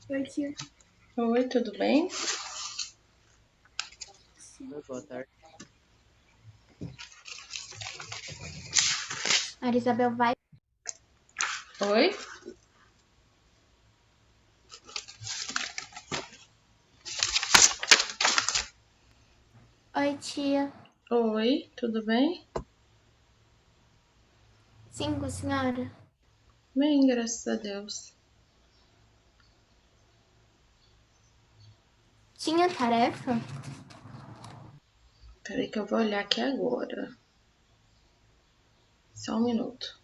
Oi, tia. Oi, tudo bem? Oi, boa tarde. A Isabel vai. Oi? Oi, tia. Oi, tudo bem? Sim, com a senhora. Bem, graças a Deus. Tinha tarefa? Peraí que eu vou olhar aqui agora. Só um minuto.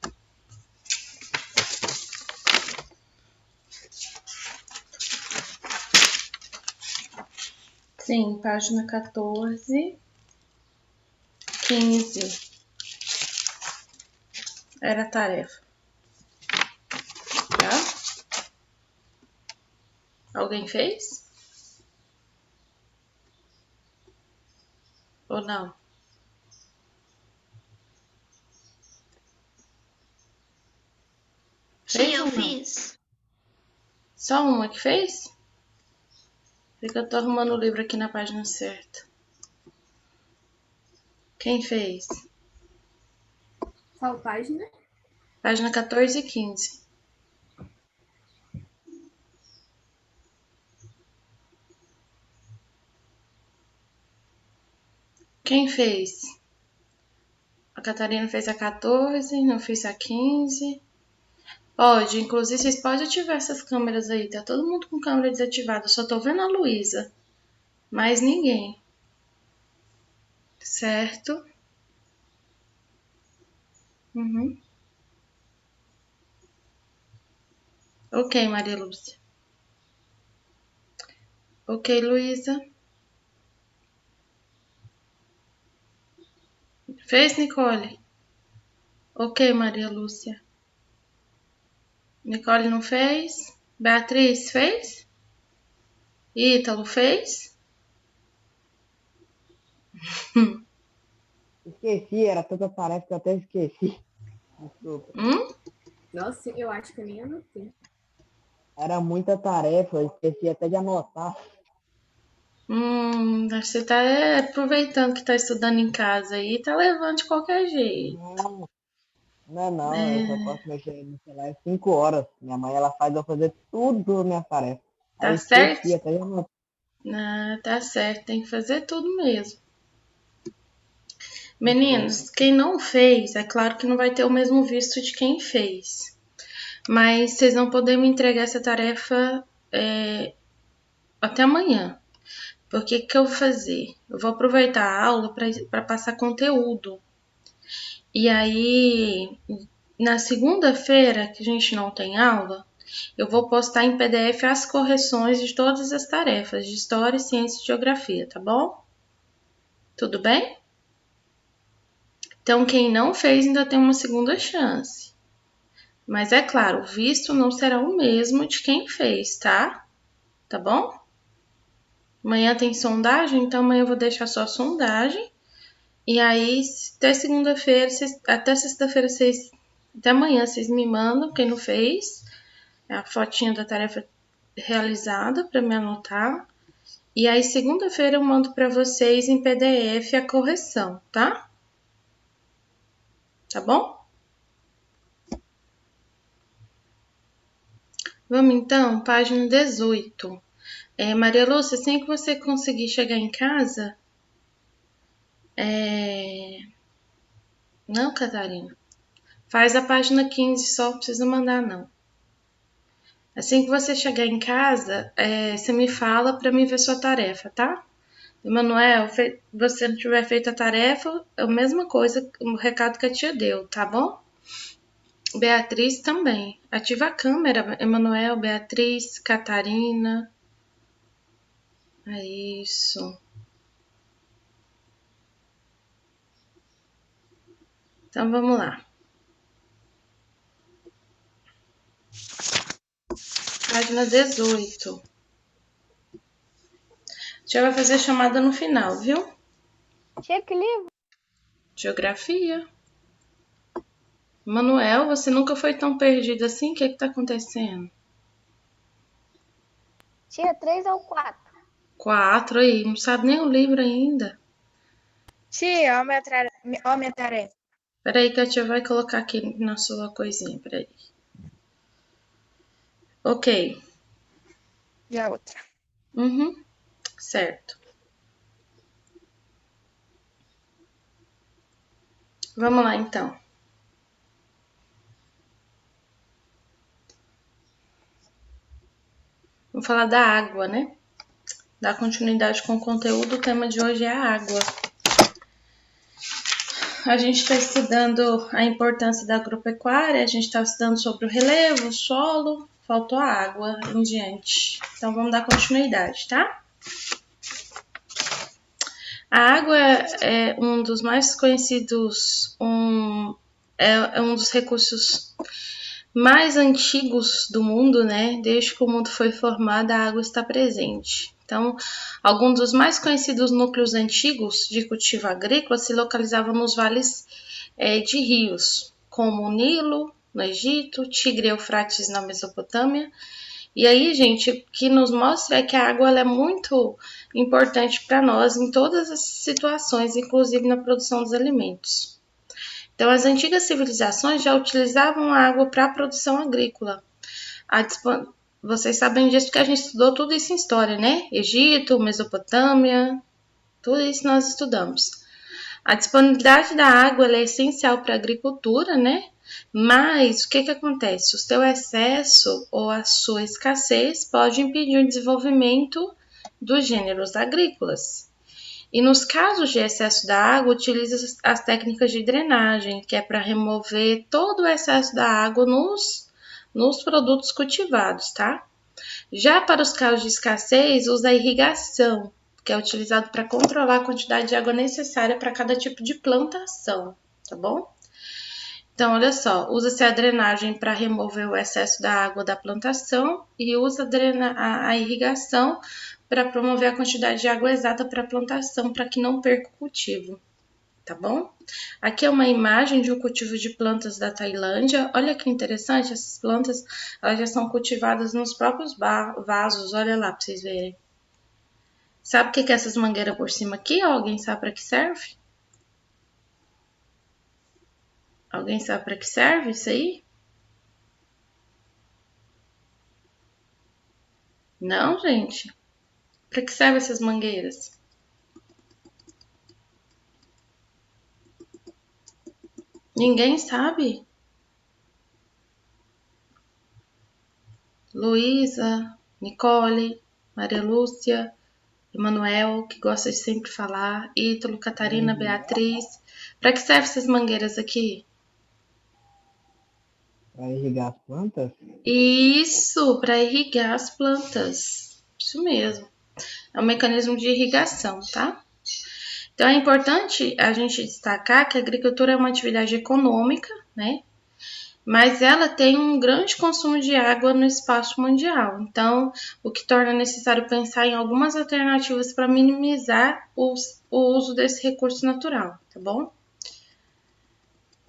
Sim, página 14, 15. Era a tarefa. Tá? Alguém fez? Ou não? Fez Tia, eu ou não? fiz. Só uma que fez? Porque eu tô arrumando o livro aqui na página certa. Quem fez? Qual página? Página 14 e 15. Quem fez? A Catarina fez a 14, não fez a 15. Pode, inclusive vocês podem ativar essas câmeras aí. Tá todo mundo com câmera desativada. Só tô vendo a Luísa. Mais ninguém. Certo? Uhum. Ok, Maria Lúcia. Ok, Luísa. Fez, Nicole? Ok, Maria Lúcia. Nicole não fez? Beatriz fez? Ítalo fez? Esqueci, era tanta tarefa que eu até esqueci. Desculpa. Nossa, eu acho que eu nem anotei. Era muita tarefa, eu esqueci até de anotar. Você tá aproveitando que tá estudando em casa aí, tá levando de qualquer jeito. Não, eu só posso mexer no celular 5 horas. Minha mãe, ela faz eu fazer tudo minha tarefa. Aí Tá eu certo? esqueci até de anotar. Ah, tá certo, tem que fazer tudo mesmo. Desculpa. Meninos, quem não fez, é claro que não vai ter o mesmo visto de quem fez. Mas vocês não podem me entregar essa tarefa até amanhã. Porque o que eu vou fazer? Eu vou aproveitar a aula para passar conteúdo. E aí, na segunda-feira, que a gente não tem aula, eu vou postar em PDF as correções de todas as tarefas de História, Ciência e Geografia, tá bom? Tudo bem? Então, quem não fez ainda tem uma segunda chance. Mas é claro, o visto não será o mesmo de quem fez, tá? Tá bom? Amanhã tem sondagem, então amanhã eu vou deixar só a sondagem. E aí, até segunda-feira, até sexta-feira, até amanhã vocês me mandam quem não fez a fotinha da tarefa realizada para me anotar. E aí, segunda-feira eu mando para vocês em PDF a correção, tá? Tá bom? Vamos então, página 18. Maria Lúcia, assim que você conseguir chegar em casa. Não, Catarina. Faz a página 15 só, não precisa mandar, não. Assim que você chegar em casa, você me fala para mim ver sua tarefa, tá? Emanuel, você não tiver feito a tarefa, é a mesma coisa, o recado que a tia deu, tá bom? Beatriz também. Ativa a câmera, Emanuel, Beatriz, Catarina. É isso. Então vamos lá. Página 18. A tia vai fazer chamada no final, viu? Tia, que livro? Geografia. Manuel, você nunca foi tão perdido assim? O que tá acontecendo? Tia, 3 ou 4? 4 aí, não sabe nem o livro ainda. Tia, ó minha tarefa. Peraí que a tia vai colocar aqui na sua coisinha, peraí. Ok. E a outra? Uhum, certo. Vamos lá, então. Vamos falar da água, né? Dar continuidade com o conteúdo. O tema de hoje é a água. A gente está estudando a importância da agropecuária, a gente está estudando sobre o relevo, o solo, faltou a água em diante. Então vamos dar continuidade, tá? A água é um dos mais conhecidos, é um dos recursos mais antigos do mundo, né? Desde que o mundo foi formado, a água está presente. Então, alguns dos mais conhecidos núcleos antigos de cultivo agrícola se localizavam nos vales de rios, como o Nilo, no Egito, Tigre e Eufrates, na Mesopotâmia. E aí, gente, o que nos mostra é que a água ela é muito importante para nós em todas as situações, inclusive na produção dos alimentos. Então, as antigas civilizações já utilizavam a água para a produção agrícola. Vocês sabem disso porque a gente estudou tudo isso em história, né? Egito, Mesopotâmia, tudo isso nós estudamos. A disponibilidade da água é essencial para a agricultura, né? Mas o que acontece? O seu excesso ou a sua escassez pode impedir o desenvolvimento dos gêneros agrícolas. E nos casos de excesso da água, utiliza as técnicas de drenagem, que é para remover todo o excesso da água nos produtos cultivados, tá? Já para os casos de escassez, usa a irrigação, que é utilizado para controlar a quantidade de água necessária para cada tipo de plantação, tá bom? Então, olha só, usa-se a drenagem para remover o excesso da água da plantação e usa a irrigação para promover a quantidade de água exata para a plantação, para que não perca o cultivo, tá bom? Aqui é uma imagem de um cultivo de plantas da Tailândia. Olha que interessante, essas plantas elas já são cultivadas nos próprios vasos, olha lá para vocês verem. Sabe o que é essas mangueiras por cima aqui? Alguém sabe para que serve? Alguém sabe para que serve isso aí? Não, gente. Para que servem essas mangueiras? Ninguém sabe? Luísa, Nicole, Maria Lúcia, Emanuel, que gosta de sempre falar, Ítalo, Catarina, Beatriz. Para que servem essas mangueiras aqui? Para irrigar as plantas? Isso, para irrigar as plantas. Isso mesmo. É um mecanismo de irrigação, tá? Então é importante a gente destacar que a agricultura é uma atividade econômica, né? Mas ela tem um grande consumo de água no espaço mundial. Então, o que torna necessário pensar em algumas alternativas para minimizar o uso desse recurso natural, tá bom?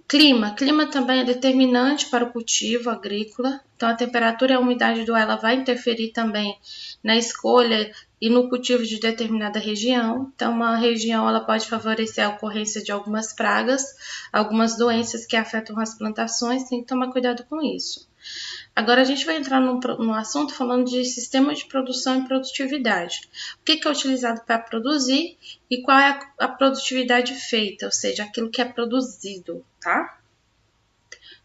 Clima também é determinante para o cultivo agrícola, então a temperatura e a umidade do ar ela vai interferir também na escolha e no cultivo de determinada região. Então, uma região ela pode favorecer a ocorrência de algumas pragas, algumas doenças que afetam as plantações, tem que tomar cuidado com isso. Agora a gente vai entrar no assunto falando de sistema de produção e produtividade. O que é utilizado para produzir e qual é a produtividade feita, ou seja, aquilo que é produzido, tá?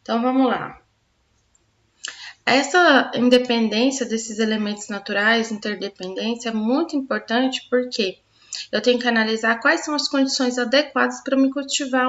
Então vamos lá. Essa independência desses elementos naturais, interdependência, é muito importante porque eu tenho que analisar quais são as condições adequadas para me cultivar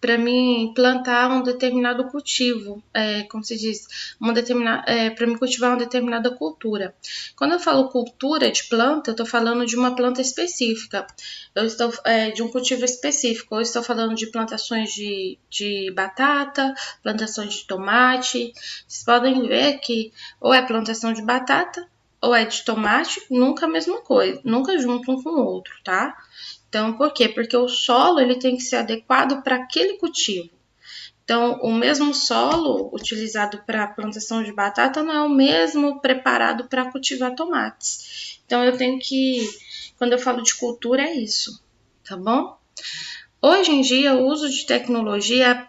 para mim plantar um determinado cultivo, como se diz, para me cultivar uma determinada cultura. Quando eu falo cultura de planta, eu estou falando de uma planta específica, eu estou de um cultivo específico, eu estou falando de plantações de batata, plantações de tomate. Vocês podem ver que ou é plantação de batata ou é de tomate, nunca a mesma coisa, nunca junto um com o outro, tá? Então, por quê? Porque o solo ele tem que ser adequado para aquele cultivo. Então, o mesmo solo utilizado para a plantação de batata não é o mesmo preparado para cultivar tomates. Então, eu tenho que, quando eu falo de cultura, é isso, tá bom? Hoje em dia, o uso de tecnologia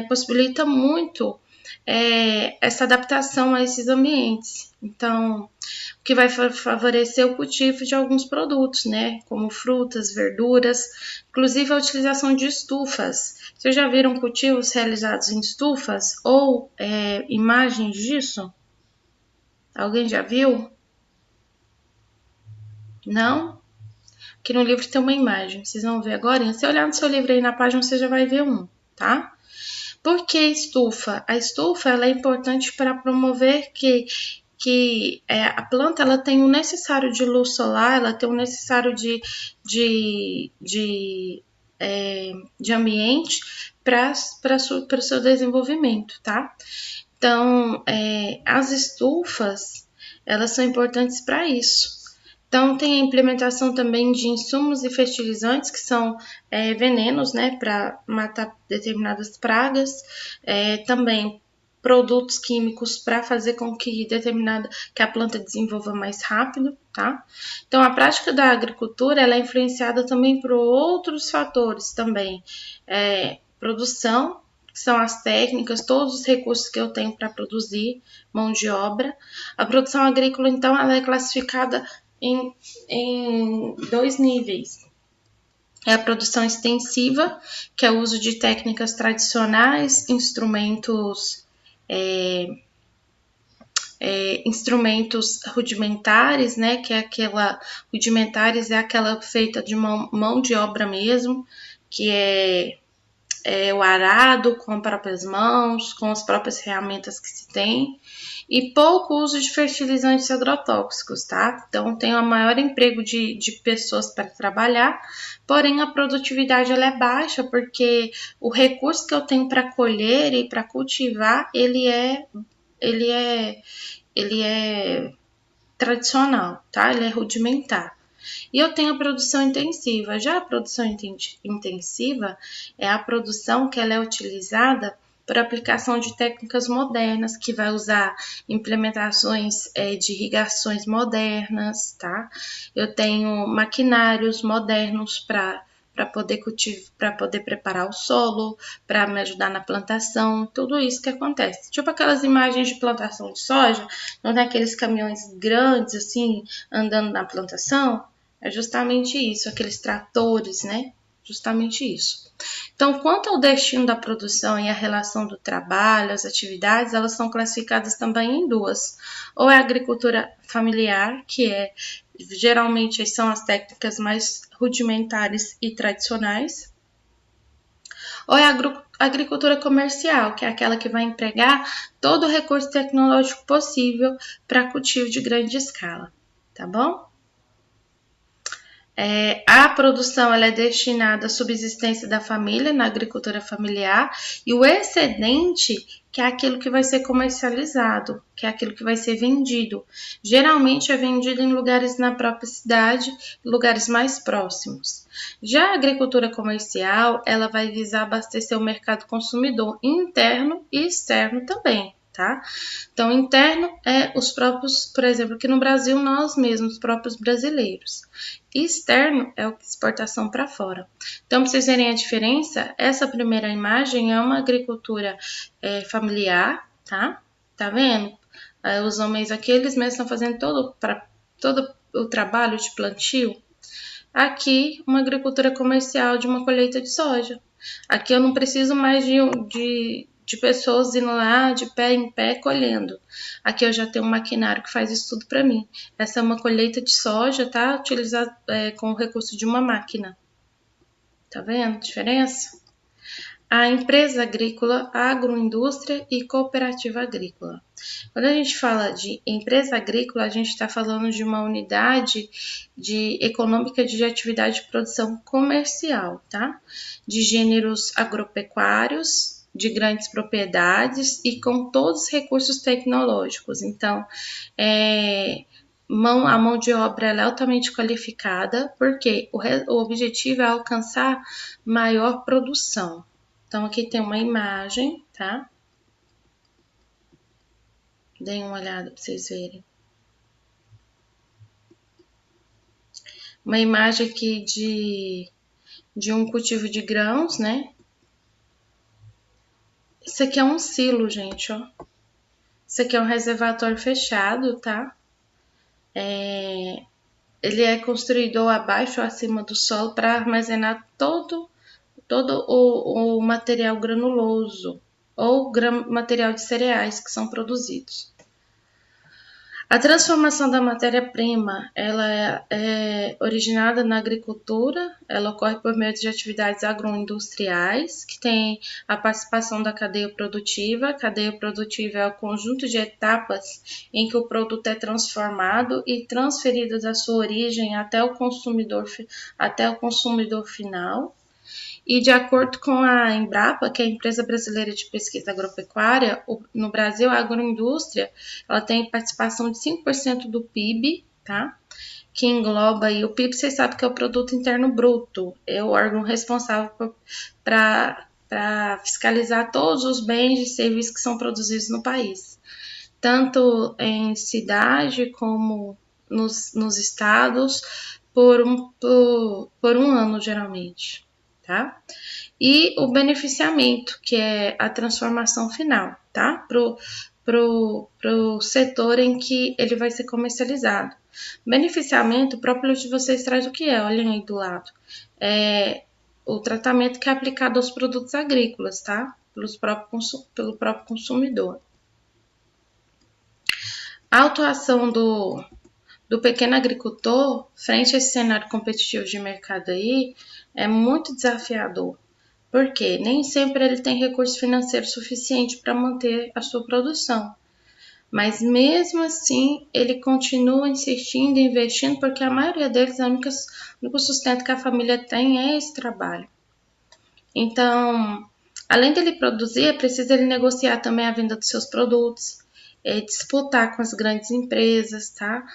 possibilita muito essa adaptação a esses ambientes. Então, o que vai favorecer o cultivo de alguns produtos, né? Como frutas, verduras, inclusive a utilização de estufas. Vocês já viram cultivos realizados em estufas ou imagens disso? Alguém já viu? Não? Aqui no livro tem uma imagem, vocês vão ver agora. Se olhar no seu livro aí na página, você já vai ver um, tá? Por que estufa? A estufa ela é importante para promover que a planta ela tem o necessário de luz solar, ela tem o necessário de ambiente para o seu desenvolvimento, tá? Então, as estufas, elas são importantes para isso. Então, tem a implementação também de insumos e fertilizantes, que são venenos, né, para matar determinadas pragas. Também produtos químicos para fazer com que a planta desenvolva mais rápido, tá? Então, a prática da agricultura, ela é influenciada também por outros fatores também. Produção, que são as técnicas, todos os recursos que eu tenho para produzir, mão de obra. A produção agrícola, então, ela é classificada em dois níveis. É a produção extensiva, que é o uso de técnicas tradicionais, instrumentos rudimentares, né? Que é rudimentares é aquela feita de mão de obra mesmo, que é o arado com as próprias mãos, com as próprias ferramentas que se tem, e pouco uso de fertilizantes agrotóxicos, tá? Então, tem o maior emprego de pessoas para trabalhar, porém a produtividade ela é baixa, porque o recurso que eu tenho para colher e para cultivar, ele é tradicional, tá? Ele é rudimentar. E eu tenho a produção intensiva. Já a produção intensiva é a produção que ela é utilizada por aplicação de técnicas modernas, que vai usar implementações de irrigações modernas, tá? Eu tenho maquinários modernos para poder para poder preparar o solo, para me ajudar na plantação, tudo isso que acontece. Tipo aquelas imagens de plantação de soja, não tem aqueles caminhões grandes assim andando na plantação, é justamente isso, aqueles tratores, né? Justamente isso. Então, quanto ao destino da produção e a relação do trabalho, as atividades, elas são classificadas também em duas. Ou é a agricultura familiar, que geralmente são as técnicas mais rudimentares e tradicionais, ou é a agricultura comercial, que é aquela que vai empregar todo o recurso tecnológico possível para cultivo de grande escala, tá bom? A produção ela é destinada à subsistência da família na agricultura familiar e o excedente, que é aquilo que vai ser comercializado, que é aquilo que vai ser vendido. Geralmente é vendido em lugares na própria cidade, lugares mais próximos. Já a agricultura comercial, ela vai visar abastecer o mercado consumidor interno e externo também. Tá? Então, interno é os próprios, por exemplo, aqui no Brasil, nós mesmos, os próprios brasileiros. E externo é a exportação para fora. Então, para vocês verem a diferença, essa primeira imagem é uma agricultura familiar, tá? Tá vendo? Os homens aqui, eles mesmos estão fazendo todo o trabalho de plantio. Aqui, uma agricultura comercial de uma colheita de soja. Aqui eu não preciso mais de pessoas indo lá de pé em pé colhendo. Aqui eu já tenho um maquinário que faz isso tudo para mim. Essa é uma colheita de soja, tá? Utilizada com o recurso de uma máquina. Tá vendo a diferença? A empresa agrícola, a agroindústria e cooperativa agrícola. Quando a gente fala de empresa agrícola, a gente está falando de uma unidade econômica de atividade de produção comercial, tá? De gêneros agropecuários, de grandes propriedades e com todos os recursos tecnológicos. Então, a mão de obra é altamente qualificada, porque o objetivo é alcançar maior produção. Então, aqui tem uma imagem, tá? Deem uma olhada para vocês verem. Uma imagem aqui de um cultivo de grãos, né? Isso aqui é um silo, gente, ó. Isso aqui é um reservatório fechado, tá? Ele é construído abaixo ou acima do solo para armazenar todo o material granuloso ou material de cereais que são produzidos. A transformação da matéria-prima, ela é originada na agricultura, ela ocorre por meio de atividades agroindustriais, que tem a participação da cadeia produtiva. A cadeia produtiva é o conjunto de etapas em que o produto é transformado e transferido da sua origem até o consumidor final. E de acordo com a Embrapa, que é a Empresa Brasileira de Pesquisa Agropecuária, no Brasil a agroindústria ela tem participação de 5% do PIB, tá? Que engloba aí o PIB, vocês sabem que é o Produto Interno Bruto, é o órgão responsável para fiscalizar todos os bens e serviços que são produzidos no país, tanto em cidade como nos estados, por um ano geralmente. Tá? E o beneficiamento, que é a transformação final, tá? Pro setor em que ele vai ser comercializado. Beneficiamento, o próprio livro de vocês traz o que é, olhem aí do lado. É o tratamento que é aplicado aos produtos agrícolas, tá? Pelo próprio consumidor. A atuação do pequeno agricultor, frente a esse cenário competitivo de mercado aí, é muito desafiador, porque nem sempre ele tem recurso financeiro suficiente para manter a sua produção. Mas mesmo assim, ele continua insistindo e investindo, porque a maioria deles, o único sustento que a família tem é esse trabalho. Então, além dele produzir, é preciso ele negociar também a venda dos seus produtos, disputar com as grandes empresas, tá?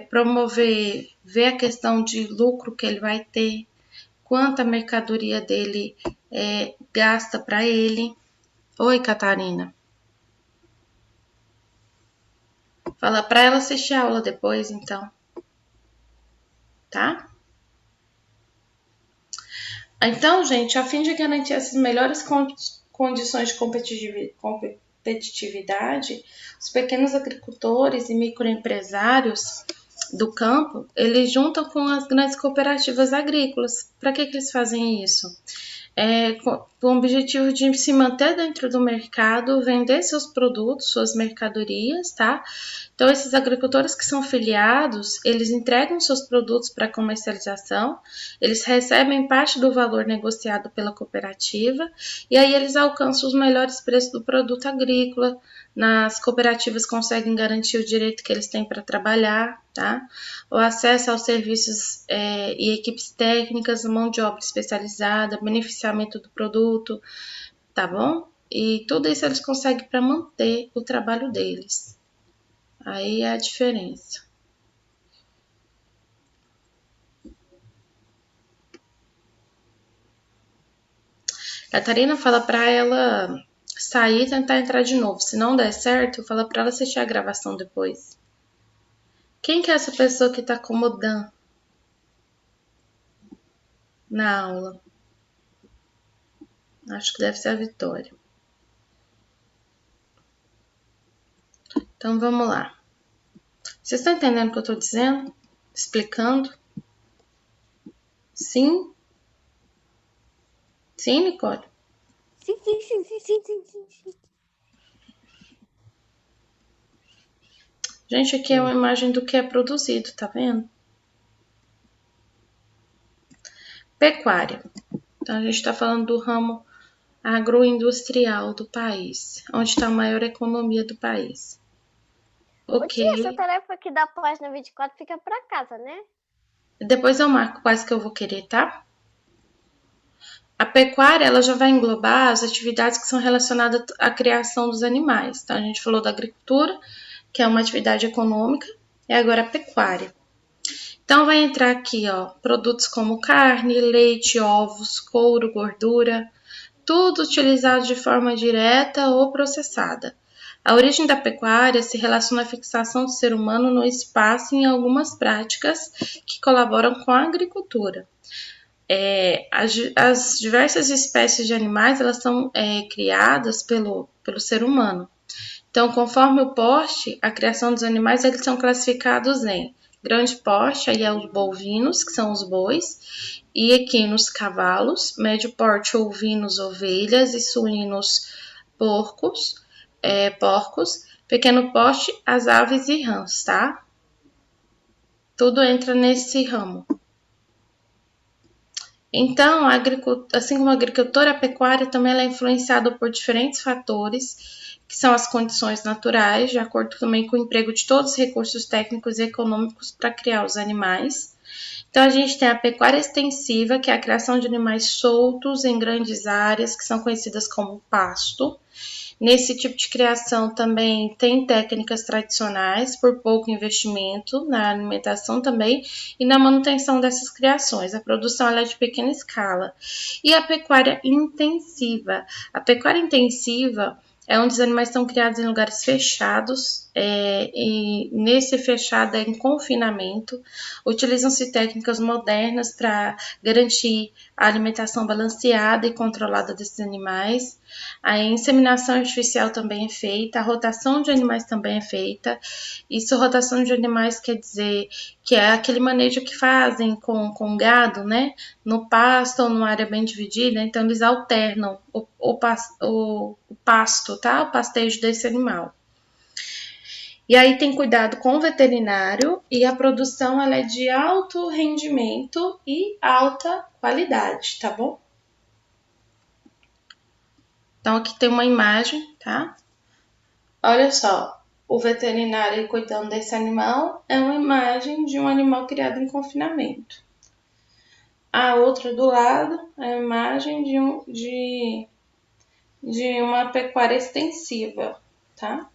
Promover, ver a questão de lucro que ele vai ter, quanta mercadoria dele gasta para ele. Oi, Catarina. Fala para ela assistir a aula depois, então. Tá? Então, gente, a fim de garantir essas melhores condições de competitividade, os pequenos agricultores e microempresários do campo, eles juntam com as grandes cooperativas agrícolas. Para que eles fazem isso? Com o objetivo de se manter dentro do mercado, vender seus produtos, suas mercadorias, tá? Então, esses agricultores que são filiados, eles entregam seus produtos para comercialização, eles recebem parte do valor negociado pela cooperativa e aí eles alcançam os melhores preços do produto agrícola. Nas cooperativas conseguem garantir o direito que eles têm para trabalhar, tá? O acesso aos serviços e equipes técnicas, mão de obra especializada, beneficiamento do produto, tá bom? E tudo isso eles conseguem para manter o trabalho deles. Aí é a diferença. Catarina, fala para ela sair e tentar entrar de novo. Se não der certo, fala para ela assistir a gravação depois. Quem que é essa pessoa que tá acomodando na aula? Acho que deve ser a Vitória. Então, vamos lá. Vocês estão entendendo o que eu estou dizendo? Explicando? Sim? Sim, Nicole? Sim. Gente, aqui é uma imagem do que é produzido, tá vendo? Pecuária. Então, a gente está falando do ramo agroindustrial do país, onde está a maior economia do país. Ok. Essa tarefa aqui da página 24 fica para casa, né? Depois eu marco quais que eu vou querer, tá? A pecuária, ela já vai englobar as atividades que são relacionadas à criação dos animais. Então, a gente falou da agricultura, que é uma atividade econômica, e agora a pecuária. Então, vai entrar aqui, ó, produtos como carne, leite, ovos, couro, gordura, tudo utilizado de forma direta ou processada. A origem da pecuária se relaciona à fixação do ser humano no espaço e em algumas práticas que colaboram com a agricultura. As diversas espécies de animais elas são criadas pelo ser humano. Então, conforme o porte, a criação dos animais eles são classificados em grande porte, aí é os bovinos, que são os bois, e equinos, cavalos, médio porte, ovinos, ovelhas, e suínos, porcos, pequeno porte, as aves e rãs, tá? Tudo entra nesse ramo. Então, assim como a agricultura, a pecuária também ela é influenciada por diferentes fatores, que são as condições naturais, de acordo também com o emprego de todos os recursos técnicos e econômicos para criar os animais. Então, a gente tem a pecuária extensiva, que é a criação de animais soltos em grandes áreas, que são conhecidas como pasto. Nesse tipo de criação também tem técnicas tradicionais, por pouco investimento na alimentação também e na manutenção dessas criações. A produção ela é de pequena escala. E a pecuária intensiva. A pecuária intensiva é onde os animais são criados em lugares fechados, e nesse fechado é em confinamento. Utilizam-se técnicas modernas para garantir a alimentação balanceada e controlada desses animais. A inseminação artificial também é feita, a rotação de animais também é feita. Isso, rotação de animais quer dizer que é aquele manejo que fazem com gado, né? No pasto ou numa área bem dividida, então eles alternam o pasto, tá? O pastejo desse animal. E aí tem cuidado com o veterinário e a produção ela é de alto rendimento e alta qualidade, tá bom? Então aqui tem uma imagem, tá? Olha só, o veterinário cuidando desse animal é uma imagem de um animal criado em confinamento. A outra do lado é a imagem de uma pecuária extensiva, tá?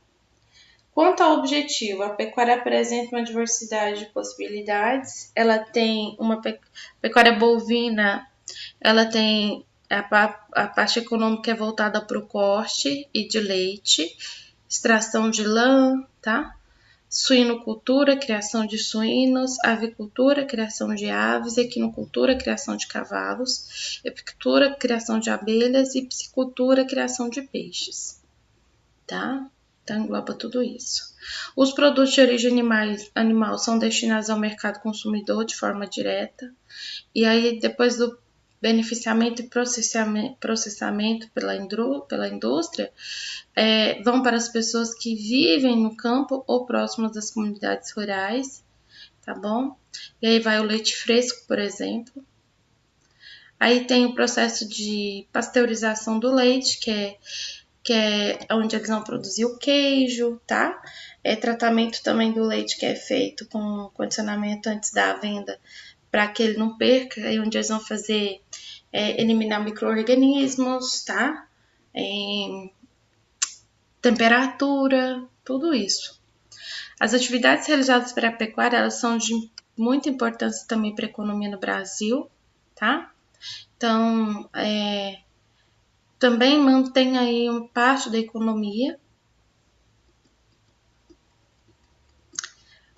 Quanto ao objetivo, a pecuária apresenta uma diversidade de possibilidades. Ela tem uma pecuária bovina, ela tem a parte econômica é voltada para o corte e de leite, extração de lã, tá? Suinocultura, criação de suínos, avicultura, criação de aves, equinocultura, criação de cavalos, apicultura, criação de abelhas e piscicultura, criação de peixes, tá? Então, engloba tudo isso. Os produtos de origem animal são destinados ao mercado consumidor de forma direta, e aí, depois do beneficiamento e processamento pela indústria, vão para as pessoas que vivem no campo ou próximas das comunidades rurais, tá bom? E aí vai o leite fresco, por exemplo. Aí tem o processo de pasteurização do leite, que é onde eles vão produzir o queijo, tá? Tratamento também do leite que é feito com condicionamento antes da venda para que ele não perca, aí onde eles vão fazer eliminar micro-organismos, tá? Temperatura, tudo isso. As atividades realizadas para a pecuária, elas são de muita importância também para a economia no Brasil, tá? Então, também mantém aí uma parte da economia.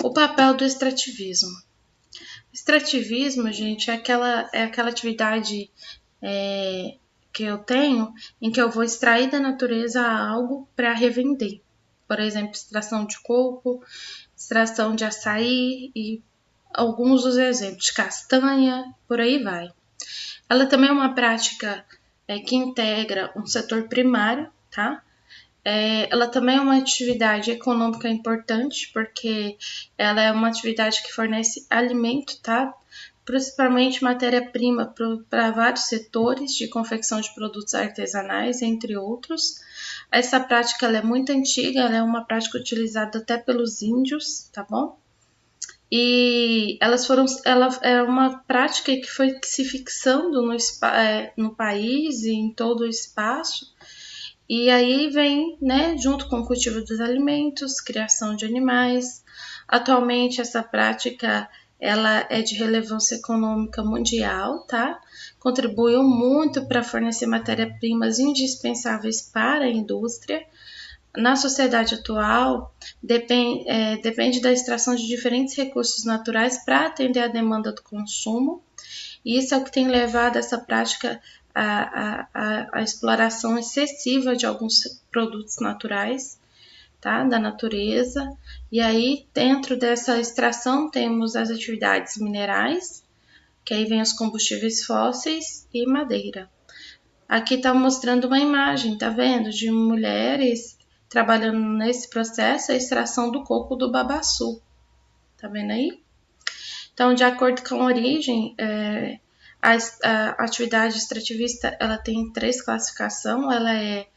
O papel do extrativismo. O extrativismo, gente, é aquela atividade que eu tenho em que eu vou extrair da natureza algo para revender. Por exemplo, extração de coco, extração de açaí e alguns dos exemplos, de castanha, por aí vai. Ela também é uma prática que integra um setor primário, tá? Ela também é uma atividade econômica importante, porque ela é uma atividade que fornece alimento, tá? Principalmente matéria-prima para vários setores de confecção de produtos artesanais, entre outros. Essa prática ela é muito antiga, ela é uma prática utilizada até pelos índios, tá bom? E ela é uma prática que foi se fixando no país e em todo o espaço. E aí vem, né, junto com o cultivo dos alimentos, criação de animais. Atualmente essa prática ela é de relevância econômica mundial, tá? Contribuiu muito para fornecer matérias-primas indispensáveis para a indústria. Na sociedade atual, depende da extração de diferentes recursos naturais para atender a demanda do consumo. E isso é o que tem levado essa prática à exploração excessiva de alguns produtos naturais, tá? Da natureza. E aí, dentro dessa extração, temos as atividades minerais, que aí vem os combustíveis fósseis e madeira. Aqui está mostrando uma imagem, tá vendo? De mulheres trabalhando nesse processo, a extração do coco do babaçu. Tá vendo aí? Então, de acordo com a origem, a atividade extrativista ela tem 3 classificações. Ela é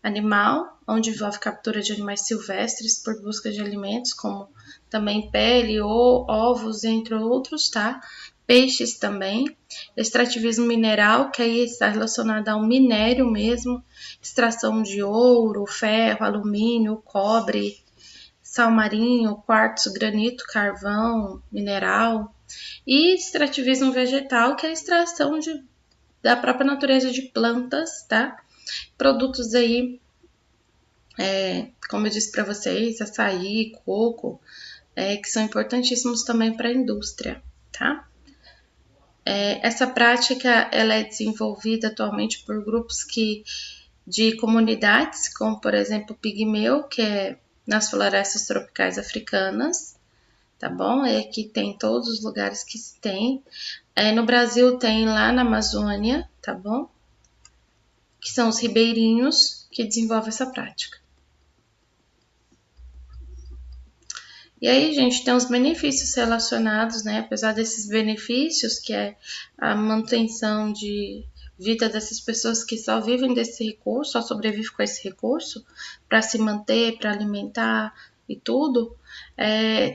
animal, onde envolve captura de animais silvestres por busca de alimentos, como também pele ou ovos, entre outros, tá? Peixes também. Extrativismo mineral, que aí está relacionado ao minério mesmo, extração de ouro, ferro, alumínio, cobre, sal marinho, quartzo, granito, carvão, mineral. E extrativismo vegetal, que é a extração da própria natureza de plantas, tá? Produtos aí, como eu disse para vocês, açaí, coco, que são importantíssimos também para a indústria, tá? Essa prática ela é desenvolvida atualmente por grupos de comunidades, como por exemplo o pigmeu, que é nas florestas tropicais africanas, tá bom? Aqui tem todos os lugares que se tem. No Brasil tem lá na Amazônia, tá bom? Que são os ribeirinhos que desenvolvem essa prática. E aí, gente, tem os benefícios relacionados, né? Apesar desses benefícios, que é a manutenção de vida dessas pessoas que só vivem desse recurso, só sobrevivem com esse recurso, para se manter, para alimentar e tudo,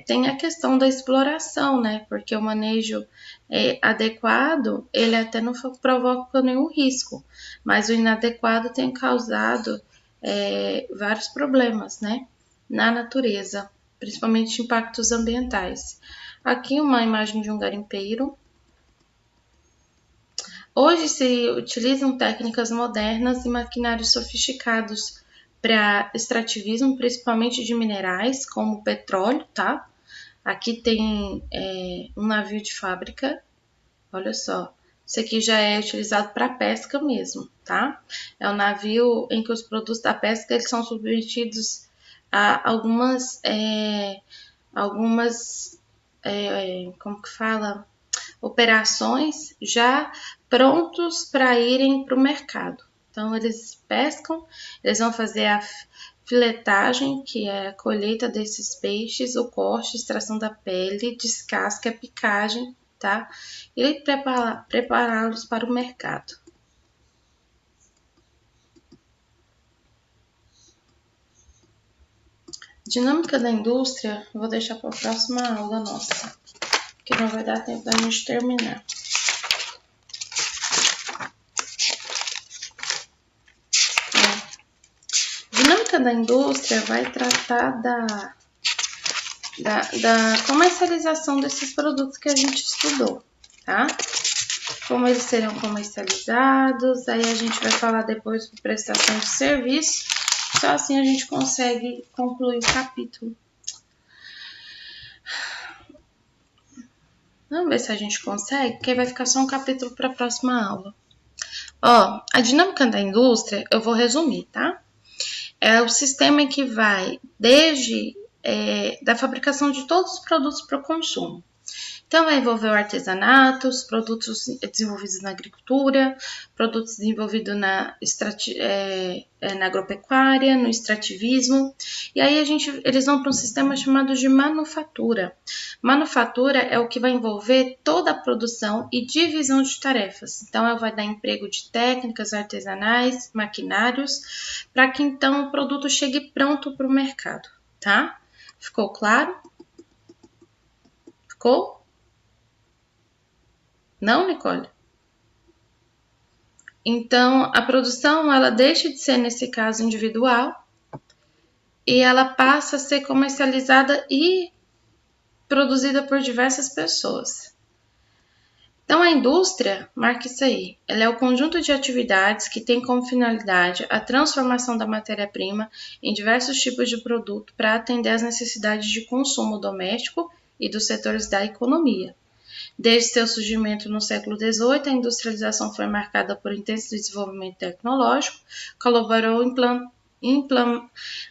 tem a questão da exploração, né? Porque o manejo adequado, ele até não provoca nenhum risco, mas o inadequado tem causado vários problemas, né? Na natureza, principalmente impactos ambientais. Aqui uma imagem de um garimpeiro. Hoje se utilizam técnicas modernas e maquinários sofisticados para extrativismo, principalmente de minerais, como petróleo, tá? Aqui tem um navio de fábrica, olha só. Isso aqui já é utilizado para pesca mesmo, tá? É um navio em que os produtos da pesca eles são submetidos a algumas como que fala? Operações já prontos para irem para o mercado. Então, eles pescam, eles vão fazer a filetagem, que é a colheita desses peixes, o corte, extração da pele, descasque, picagem, tá? E prepará-los para o mercado. Dinâmica da indústria, eu vou deixar para a próxima aula nossa, que não vai dar tempo da gente terminar. Dinâmica da indústria vai tratar da comercialização desses produtos que a gente estudou, tá? Como eles serão comercializados, aí a gente vai falar depois de prestação de serviço. Só assim a gente consegue concluir o capítulo. Vamos ver se a gente consegue, porque vai ficar só um capítulo para a próxima aula. Ó, a dinâmica da indústria, eu vou resumir, tá? É o sistema que vai desde da fabricação de todos os produtos para o consumo. Então, vai envolver o artesanato, os produtos desenvolvidos na agricultura, produtos desenvolvidos na agropecuária, no extrativismo. E aí eles vão para um sistema chamado de manufatura. Manufatura é o que vai envolver toda a produção e divisão de tarefas. Então, ela vai dar emprego de técnicas artesanais, maquinários, para que então o produto chegue pronto para o mercado, tá? Ficou claro? Ficou? Não, Nicole? Então, a produção, ela deixa de ser, nesse caso, individual e ela passa a ser comercializada e produzida por diversas pessoas. Então, a indústria, marca isso aí, ela é o conjunto de atividades que tem como finalidade a transformação da matéria-prima em diversos tipos de produto para atender às necessidades de consumo doméstico e dos setores da economia. Desde seu surgimento no século XVIII, a industrialização foi marcada por intenso desenvolvimento tecnológico, colaborou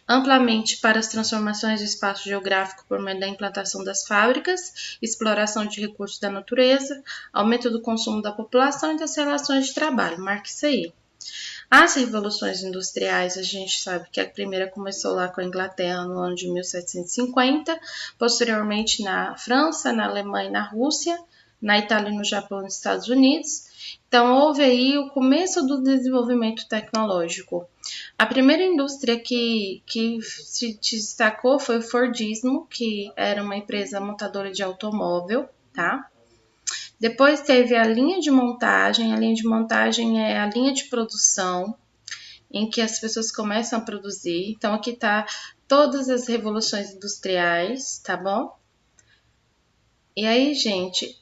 amplamente para as transformações do espaço geográfico por meio da implantação das fábricas, exploração de recursos da natureza, aumento do consumo da população e das relações de trabalho. Marque isso aí. As revoluções industriais, a gente sabe que a primeira começou lá com a Inglaterra no ano de 1750, posteriormente na França, na Alemanha e na Rússia, na Itália, no Japão e nos Estados Unidos. Então, houve aí o começo do desenvolvimento tecnológico. A primeira indústria que se destacou foi o Fordismo, que era uma empresa montadora de automóvel, tá? Depois teve a linha de montagem é a linha de produção, em que as pessoas começam a produzir. Então, aqui tá todas as revoluções industriais, tá bom? E aí, gente,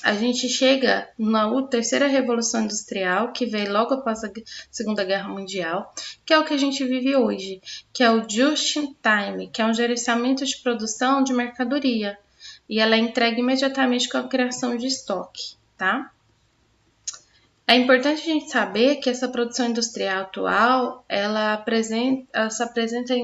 a gente chega na terceira revolução industrial, que veio logo após a Segunda Guerra Mundial, que é o que a gente vive hoje, que é o Just in Time, que é um gerenciamento de produção de mercadoria. E ela é entregue imediatamente com a criação de estoque, tá? É importante a gente saber que essa produção industrial atual, ela se apresenta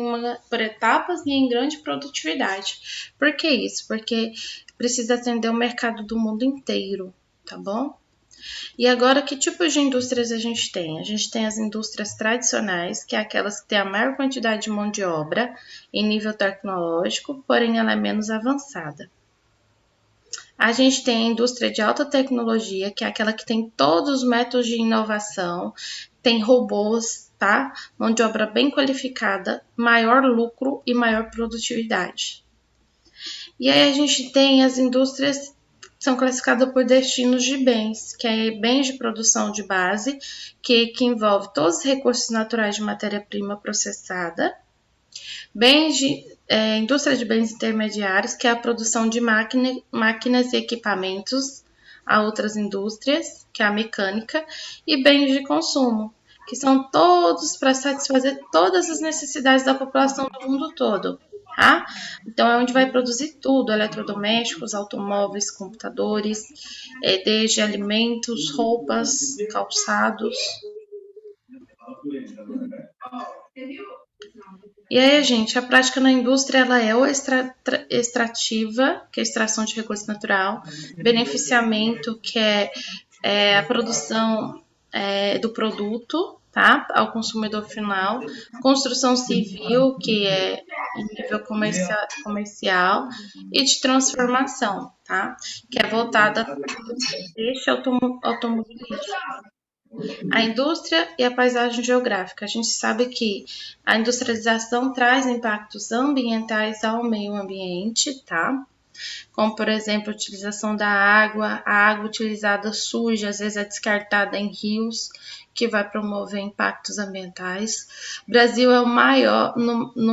por etapas e em grande produtividade. Por que isso? Porque precisa atender o mercado do mundo inteiro, tá bom? E agora, que tipos de indústrias a gente tem? A gente tem as indústrias tradicionais, que é aquelas que têm a maior quantidade de mão de obra em nível tecnológico, porém ela é menos avançada. A gente tem a indústria de alta tecnologia, que é aquela que tem todos os métodos de inovação, tem robôs, tá? Mão de obra bem qualificada, maior lucro e maior produtividade. E aí a gente tem as indústrias que são classificadas por destinos de bens, que é bens de produção de base, que envolve todos os recursos naturais de matéria-prima processada, indústria de bens intermediários, que é a produção de máquinas e equipamentos a outras indústrias, que é a mecânica, e bens de consumo, que são todos para satisfazer todas as necessidades da população do mundo todo, tá? Então, é onde vai produzir tudo, eletrodomésticos, automóveis, computadores, desde alimentos, roupas, calçados. E aí, gente, a prática na indústria ela é ou extrativa, que é a extração de recurso natural, beneficiamento, que é a produção do produto, tá, ao consumidor final, construção civil, que é em nível comercial, e de transformação, tá, que é voltada para o automobilismo. A indústria e a paisagem geográfica. A gente sabe que a industrialização traz impactos ambientais ao meio ambiente, tá? Como, por exemplo, a utilização da água, a água utilizada suja, às vezes é descartada em rios, que vai promover impactos ambientais. No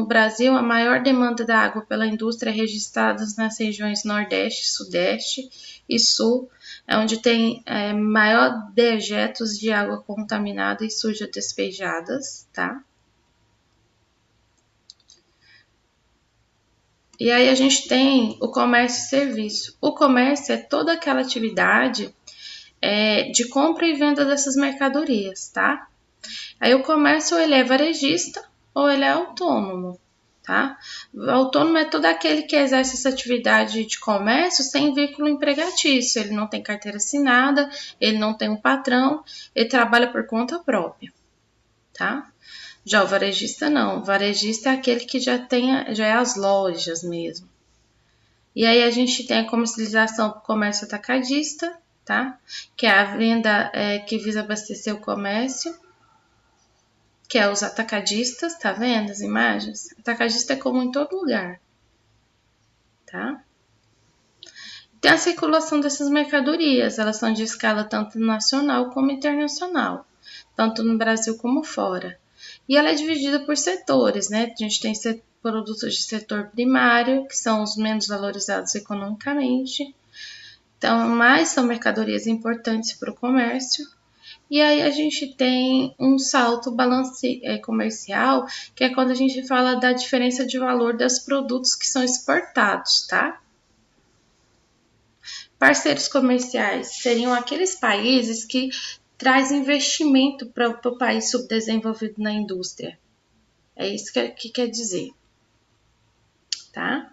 Brasil, a maior demanda da água pela indústria é registrada nas regiões Nordeste, Sudeste e Sul, onde tem maior dejetos de água contaminada e suja despejadas, tá? E aí a gente tem o comércio e serviço. O comércio é toda aquela atividade de compra e venda dessas mercadorias, tá? Aí o comércio, ele é varejista ou ele é autônomo, tá? O autônomo é todo aquele que exerce essa atividade de comércio sem vínculo empregatício. Ele não tem carteira assinada, ele não tem um patrão, ele trabalha por conta própria, tá? Já o varejista não. O varejista é aquele que já é as lojas mesmo. E aí a gente tem a comercialização do comércio atacadista, tá? Que é a venda que visa abastecer o comércio, que é os atacadistas, tá vendo as imagens? Atacadista é como em todo lugar, tá? Tem a circulação dessas mercadorias, elas são de escala tanto nacional como internacional, tanto no Brasil como fora. E ela é dividida por setores, né? A gente tem produtos de setor primário, que são os menos valorizados economicamente. Então, mais são mercadorias importantes para o comércio. E aí a gente tem um salto comercial, que é quando a gente fala da diferença de valor dos produtos que são exportados, tá? Parceiros comerciais seriam aqueles países que trazem investimento para o país subdesenvolvido na indústria. É isso que quer dizer, tá?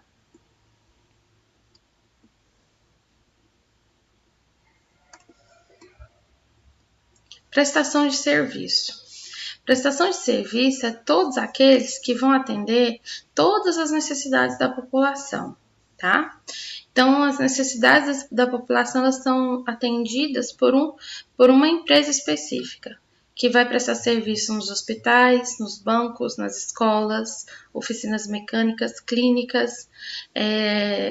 Prestação de serviço. Prestação de serviço é todos aqueles que vão atender todas as necessidades da população, tá? Então, as necessidades da população elas são atendidas por uma empresa específica, que vai prestar serviço nos hospitais, nos bancos, nas escolas, oficinas mecânicas, clínicas,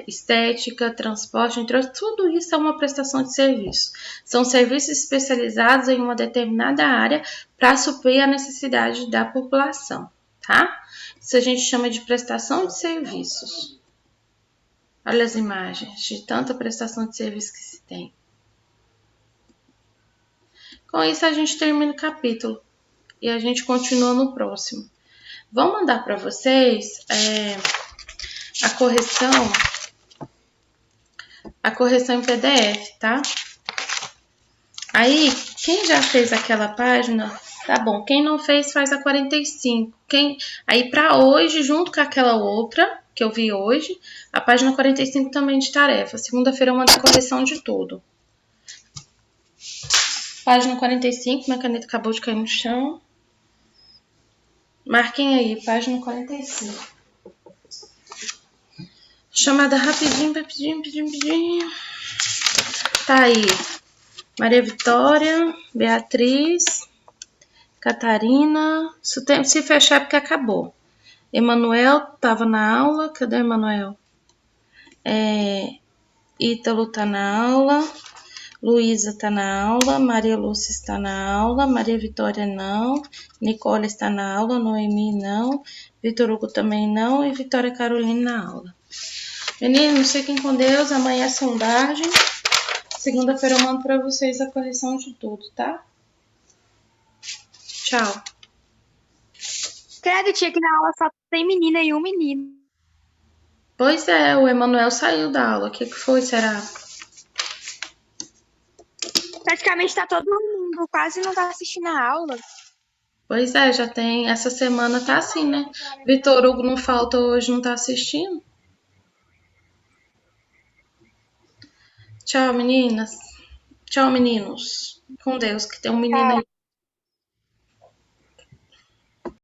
estética, transporte, entre outros. Tudo isso é uma prestação de serviço. São serviços especializados em uma determinada área para suprir a necessidade da população, tá? Isso a gente chama de prestação de serviços. Olha as imagens de tanta prestação de serviço que se tem. Com isso, a gente termina o capítulo e a gente continua no próximo. Vou mandar para vocês a correção em PDF, tá? Aí, quem já fez aquela página, tá bom. Quem não fez, faz a 45. Aí, para hoje, junto com aquela outra que eu vi hoje, a página 45 também de tarefa. Segunda-feira eu mando a correção de tudo. Página 45, minha caneta acabou de cair no chão. Marquem aí, página 45. Chamada rapidinho. Tá aí. Maria Vitória, Beatriz, Catarina. Se fechar porque acabou. Emanuel estava na aula. Cadê o Emanuel? Ítalo está na aula. Luísa está na aula. Maria Lúcia está na aula. Maria Vitória não. Nicole está na aula. Noemi não. Vitor Hugo também não. E Vitória Carolina na aula. Meninos, fiquem com Deus. Amanhã é sondagem. Segunda-feira eu mando para vocês a correção de tudo, tá? Tchau. Credo, tia, que na aula só tem menina e um menino. Pois é, o Emanuel saiu da aula. O que foi, será? Praticamente tá todo mundo, quase não tá assistindo a aula. Pois é, já tem. Essa semana tá assim, né? Vitor Hugo não falta hoje, não tá assistindo. Tchau, meninas. Tchau, meninos. Com Deus, que tem um menino aí.